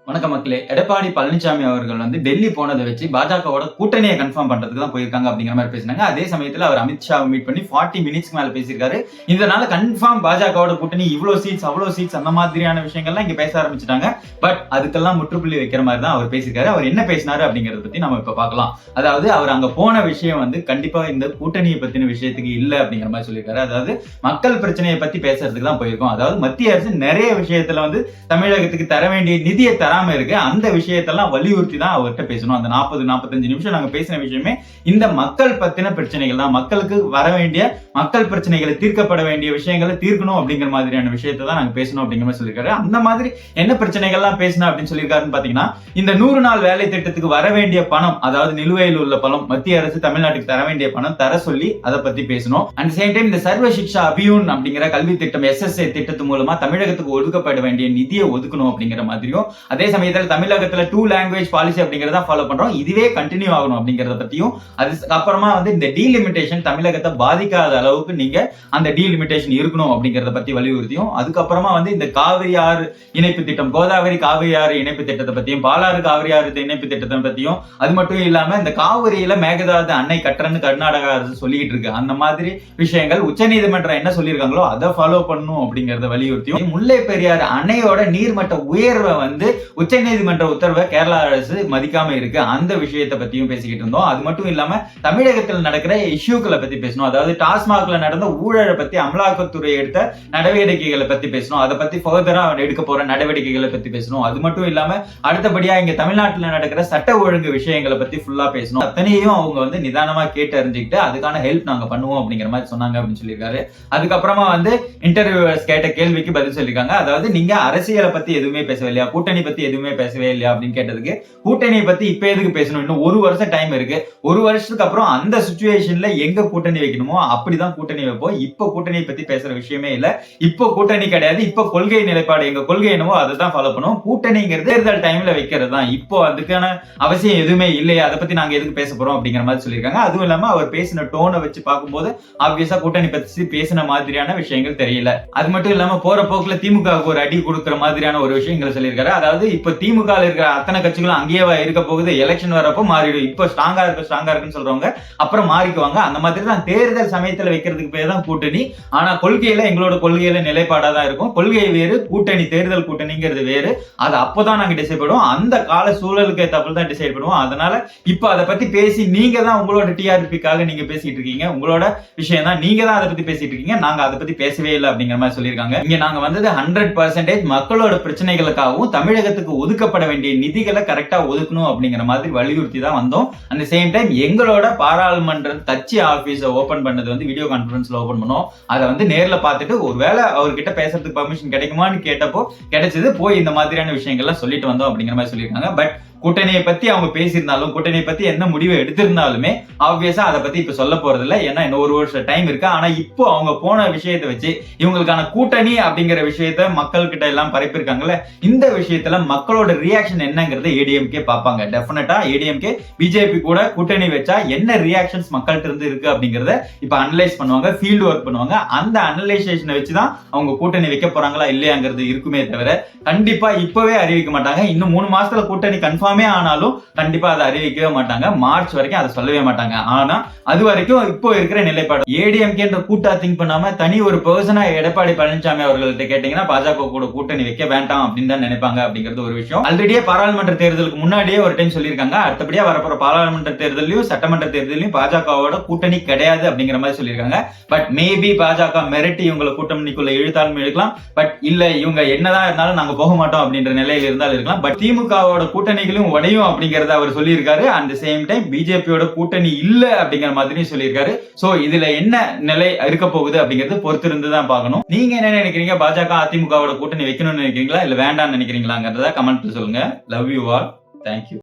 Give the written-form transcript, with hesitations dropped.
வணக்கம் மக்களே. எடப்பாடி பழனிசாமி அவர்கள் டெல்லி போனதை வச்சு பாஜகவோட கூட்டணியை கன்ஃபார்ம் பண்றதுக்கு தான் போயிருக்காங்க அப்படிங்கிற மாதிரி பேசினாங்க. அதே சமயத்துல அவர் அமித்ஷாவை மீட் பண்ணி 40 மினிட்ஸ்க்கு மேல பேசியிருக்காரு. இதனால கன்ஃபார்ம் பாஜகவோட கூட்டணி இவ்வளவு சீட்ஸ் அவ்வளவு சீட்ஸ் அந்த மாதிரியான விஷயங்கள்லாம் இங்க பேச ஆரம்பிச்சுட்டாங்க. பட் அதுக்கெல்லாம் முற்றுப்புள்ளி வைக்கிற மாதிரி தான் அவர் பேசியிருக்காரு. அவர் என்ன பேசினாரு அப்படிங்கறத பத்தி நம்ம இப்ப பார்க்கலாம். அதாவது அவர் அங்க போன விஷயம் கண்டிப்பா இந்த கூட்டணியை பத்தின விஷயத்துக்கு இல்ல அப்படிங்கிற மாதிரி சொல்லியிருக்காரு. அதாவது மக்கள் பிரச்சனையை பத்தி பேசுறதுக்கு தான் போயிருக்கோம். அதாவது மத்திய அரசு நிறைய விஷயத்துல தமிழகத்துக்கு தர வேண்டிய நிதியை தராம இருக்கு. அந்த விஷயத்தெல்லாம் வலியுறுத்தி தான் அவர்கிட்ட பேசணும். அந்த 40-45 நிமிஷம் நாங்க பேசின விஷயமே இந்த மக்கள் பத்தின பிரச்சனைகள் தான். மக்களுக்கு வர வேண்டிய மக்கள் பிரச்சனைகளை தீர்க்கப்பட வேண்டிய விஷயங்களை தீர்க்கணும் அப்படிங்கிற மாதிரியான விஷயத்தை தான் நாங்க பேசணும் அப்படிங்கிற மாதிரி சொல்லியிருக்காரு. அந்த மாதிரி என்ன பிரச்சனைகள்லாம் பேசணும் அப்படின்னு சொல்லியிருக்காருன்னு பாத்தீங்கன்னா, இந்த 100 நாள் வேலை திட்டத்துக்கு வர வேண்டிய பணம், அதாவது நிலுவையில் உள்ள பணம், மத்திய அரசு தமிழ்நாட்டுக்கு தர வேண்டிய பணம் தர சொல்லி அதை பத்தி பேசணும். அண்ட் சேம் டைம் இந்த சர்வ சிக்ஷா அபியூன் அப்படிங்கிற கல்வி திட்டம் SSA திட்டத்து மூலமா தமிழகத்துக்கு ஒதுக்கப்பட வேண்டிய நிதியை ஒதுக்கணும் அப்படிங்கிற மாதிரியும், அதே சமயத்தில் தமிழகத்துல 2 லாங்குவேஜ் பாலிசி அப்படிங்கறத ஃபாலோ பண்றோம், இதுவே கண்டினியூ ஆகணும் அப்படிங்கறத பத்தியும், அதுக்கப்புறமா இந்த டீலிமிட்டேஷன் தமிழகத்தை பாதிக்காத அளவுக்கு நீங்க அந்த டீலிமிட்டேஷன் இருக்கணும் அப்படிங்கறத பத்தி வலியுறுத்தியும், அதுக்கப்புறமா இந்த காவிரி ஆறு இணைப்பு திட்டம், கோதாவரி காவிரி ஆறு இணைப்பு திட்டத்தை பத்தியும், பாலாறு காவிரி ஆறு இணைப்பு திட்டத்தை பத்தியும், அது மட்டும் இல்லாம இந்த காவிரியில மேகதாது அணை கட்டுறன்னு கர்நாடக அரசு சொல்லிட்டு இருக்கு. அந்த மாதிரி விஷயங்கள் உச்சநீதிமன்றம் என்ன சொல்லியிருக்காங்களோ அதை ஃபாலோ பண்ணணும் அப்படிங்கறத வலியுறுத்தியும், முல்லை பெரியாறு அணையோட நீர்மட்ட உயர்வை உச்சநீதிமன்ற உத்தரவை கேரளா அரசு மதிக்காம இருக்கு, அந்த விஷயத்தை பத்தியும் பேசிக்கிட்டு இருந்தோம். அது மட்டும் இல்லாம தமிழகத்தில் நடக்கிற இஷ்யூக்களை பத்தி பேசணும். அதாவது டாஸ்மாக்ல நடந்த ஊழலை பத்தி அமலாக்கத்துறை எடுத்த நடவடிக்கைகளை பத்தி பேசணும். அதை பத்தி ஃபர்தரா எடுக்க போற நடவடிக்கைகளை பத்தி பேசணும். அது மட்டும் இல்லாம அடுத்தபடியா இங்க தமிழ்நாட்டில் நடக்கிற சட்ட ஒழுங்கு விஷயங்களை பத்தி ஃபுல்லா பேசணும். அத்தனையும் அவங்க நிதானமா கேட்டு அறிஞ்சுக்கிட்டு அதுக்கான ஹெல்ப் நாங்க பண்ணுவோம் அப்படிங்கிற மாதிரி சொன்னாங்க அப்படின்னு சொல்லியிருக்காரு. அதுக்கப்புறமா இன்டர்வியூவர்ஸ் கேட்ட கேள்விக்கு பதில் சொல்லியிருக்காங்க. அதாவது நீங்க அரசியலை பத்தி எதுவுமே பேசவே இல்லையா, கூட்டணி பத்தி எதுவுமே பேசவே இல்லையா அப்படின்னு கேட்டதுக்கு, கூட்டணியை பத்தி இப்ப எதுக்கு பேசணும், இன்னும் 1 வருஷம் டைம் இருக்கு, 1 வருஷத்துக்கு அப்புறம் அந்த சிச்சுவேஷன்ல எங்க கூட்டணி வைக்கணுமோ அப்படிதான் கூட்டணி வைப்போம், இப்ப கூட்டணியை பத்தி பேசுற விஷயமே இல்ல, இப்ப கூட்டணி கிடையாது, இப்ப கொள்கை நிலைப்பாடு, எங்க கொள்கை என்னவோ அதை தான் ஃபாலோ பண்ணுவோம், கூட்டணிங்கிறது தேர்தல் டைம்ல வைக்கிறது தான், இப்போ அதுக்கான அவசியம் எதுவுமே இல்லையா, அதை பத்தி நாங்க எதுக்கு பேச போறோம் அப்படிங்கிற மாதிரி சொல்லியிருக்காங்க. அதுவும் இல்லாம அவர் பேசின டோனை வச்சு பார்க்கும்போது ஆப்வியஸா கூட்டணி பத்தி பேசின மாதிரியான விஷயங்கள் தெரியல. அது மட்டும் இல்லாம போற போக்குல திமுகவுக்கு ஒரு அடி கொடுக்கிற மாதிரியான ஒரு விஷயங்களை சொல்லியிருக்காரு. அதாவது இப்ப திமுக இருக்கிற அத்தனை கட்சிகளும் அங்கேயே இருக்க போகுது, எலெக்ஷன் வரப்போ மாறிடும், இப்ப ஸ்ட்ராங்கா இருக்குன்னு சொல்றவங்க அப்புறம் மாறிக்குவாங்க, அந்த மாதிரி தான் தேர்தல் சமயத்துல வைக்கிறதுக்கு பேர் தான் கூட்டணி. ஆனா கொள்கையில எங்களோட கொள்கையில நிலைப்பாடா தான் இருக்கும், கொள்கை வேறு, கூட்டணி தேர்தல் கூட்டணிங்கிறது வேறு, அது அப்பதான் நாங்க டிசைட் பண்ணுவோம், அந்த கால சூழலுக்கு ஏற்றாப்புல தான் டிசைட் பண்ணுவோம். அதனால இப்ப அதை பத்தி பேசி நீங்க தான் உங்களோட டிஆர்பிக்காக நீங்க பேசிட்டு இருக்கீங்க, உங்களோட விஷயம் தான், நீங்க தான் அதை பத்தி பேசிட்டு இருக்கீங்க, நாங்க அதை பத்தி பேசவே இல்லை அப்படிங்கிற மாதிரி சொல்லியிருக்காங்க. இங்க நாங்க 100% மக்களோட பிரச்சனைகளுக்காகவும் தமிழகத்துக்கு ஒதுக்கப்பட வேண்டிய நிதிகளை கரெக்டா ஒதுக்கணும் அப்படிங்கிற மாதிரி வலியுறுத்தி தான் வந்தோம். அந்த சேம் டைம் எங்களோட பாராளுமன்ற கட்சி ஆபீஸை ஓபன் பண்ணது வீடியோ கான்பரன்ஸ்ல ஓபன் பண்ணோம். அதை நேர்ல பார்த்துட்டு ஒருவேளை அவர்கிட்ட பேசுறதுக்கு பர்மிஷன் கிடைக்குமான்னு கேட்டப்போ கிடைச்சது, போய் இந்த மாதிரியான விஷயங்கள்லாம் சொல்லிட்டு வந்தோம் அப்படிங்கிற மாதிரி சொல்லியிருக்காங்க. பட் கூட்டணியை பத்தி அவங்க பேசியிருந்தாலும், கூட்டணியை பத்தி என்ன முடிவை எடுத்திருந்தாலுமே ஆப்வியஸா அதை பத்தி இப்ப சொல்ல போறது இல்லை, ஏன்னா இன்னும் 1 வருஷம் டைம் இருக்கு. ஆனா இப்போ அவங்க போன விஷயத்தை வச்சு இவங்களுக்கான கூட்டணி அப்படிங்கிற விஷயத்த மக்கள் கிட்ட எல்லாம் பரப்பிருக்காங்கல்ல, இந்த விஷயத்துல மக்களோட ரியாக்ஷன் என்னங்கிறத ஏடிஎம்கே பார்ப்பாங்க. டெஃபினட்டா ஏடிஎம்கே பிஜேபி கூட கூட்டணி வச்சா என்ன ரியாக்ஷன்ஸ் மக்கள்கிட்ட இருந்து இருக்கு அப்படிங்கறத இப்ப அனலைஸ் பண்ணுவாங்க, ஃபீல்டு ஒர்க் பண்ணுவாங்க. அந்த அனலைசேஷனை வச்சுதான் அவங்க கூட்டணி வைக்க போறாங்களா இல்லையாங்கிறது இருக்குமே தவிர கண்டிப்பா இப்பவே அறிவிக்க மாட்டாங்க. இன்னும் 3 மாசத்துல கூட்டணி கன்ஃபார்ம் ஆனாலும் கண்டிப்பா அதை அறிவிக்கவே மாட்டாங்க, மார்ச் வரைக்கும் அதை சொல்லவே மாட்டாங்க. ஆனா அது வரைக்கும் இப்போ இருக்கிற நிலைப்பாடு ஏடிஎம்கே கூட்டா திங்க் பண்ணாம தனி ஒரு பர்சனா எடப்பாடி பழனிசாமி அவர்கள்ட்ட கேட்டீங்கன்னா பாஜக கூட கூட்டணி வைக்க வேண்டாம் அப்படின்னு தான் நினைப்பாங்க அப்படிங்கிறது ஒரு விஷயம். ஆல்ரெடியே பாராளுமன்ற தேர்தலுக்கு முன்னாடியே ஒரு டைம் சொல்லியிருக்காங்க, அடுத்தபடியா வரப்போற பாராளுமன்ற தேர்தலையும் சட்டமன்ற தேர்தலையும் பாஜகவோட கூட்டணி கிடையாது அப்படிங்கிற மாதிரி சொல்லியிருக்காங்க. பட் மேபி பாஜக மிரட்டி இவங்களை கூட்டணிக்குள்ள இழுத்தாலும் இழுக்கலாம், பட் இல்ல இவங்க என்னதான் இருந்தாலும் நாங்க போக மாட்டோம் அப்படின்ற நிலையில் இருந்தாலும் இருக்கலாம். பட் திமுகவோட கூட்டணிகளும் உடையும் அப்படிங்கறத அவர் சொல்லியிருக்காரு. அந்த சேம் டைம் பிஜேபியோட கூட்டணி இல்ல அப்படிங்கிற மாதிரி சொல்லியிருக்காரு. சோ இதுல என்ன நிலை இருக்க போகுது அப்படிங்கிறது பொறுத்திருந்து தான் பார்க்கணும். நீங்க என்ன நினைக்கிறீங்க, பாஜக அதிமுகவோட கூட்டணி வைக்கணும்னு நினைக்கிறீங்களா இல்ல வேண்டாம்னு நினைக்கிறீங்களாங்கிறத கமெண்ட்ல சொல்லுங்க. Love you all, thank you.